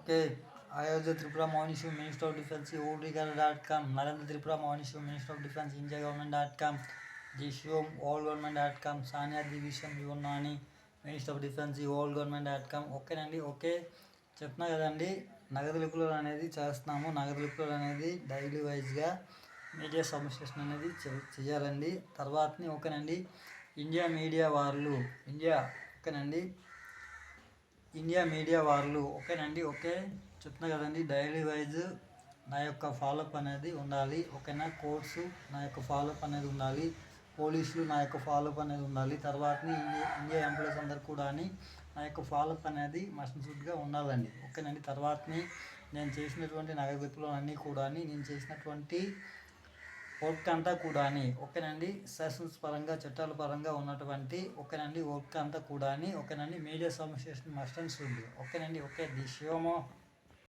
Okay. Ayodhya Tripura morning show, minister of defence, oldreader.com, Narendra Tripura morning show, minister of defence, India గవర్నమెంట్.com, జిషోమ్ old గవర్నమెంట్.com, Sania division యువనాని, minister of defence, old గవర్నమెంట్.com. ఓకేనండి. Okay, చెప్తున్నా కదండి, నగదు లిపులు అనేది చేస్తున్నాము. నగదు లిపులు అనేది డైలీ వైజ్గా మీడియా సబ్మిషన్ అనేది చేయాలండి. తర్వాతని ఓకేనండి, ఇండియా మీడియా వార్లు, ఓకేనండి, ఇండియా మీడియా వార్లు ఓకేనండి. ఓకే, చెప్తున్నా కదండి, డైలీ వైజ్ నా యొక్క ఫాలోఅప్ అనేది ఉండాలి. ఓకేనా, కోర్సు నా యొక్క ఫాలోఅప్ అనేది ఉండాలి, పోలీసులు నా యొక్క ఫాలోఅప్ అనేది ఉండాలి. తర్వాతని ఇండియా ఎంప్లాయీస్ అందరు కూడా నా యొక్క ఫాలోఅప్ అనేది మస్ట్ షుడ్గా ఉండాలండి. ఓకేనండి. తర్వాతని నేను చేసినటువంటి నగదు అన్నీ కూడా నేను చేసినటువంటి వర్క్ అంతా కూడా ఓకేనండి, సెషన్స్ పరంగా చట్టాల పరంగా ఉన్నటువంటి ఓకేనండి వర్క్ అంతా కూడా ఓకేనండి, media submission must and should. ఓకేనండి. Okay, the శివమో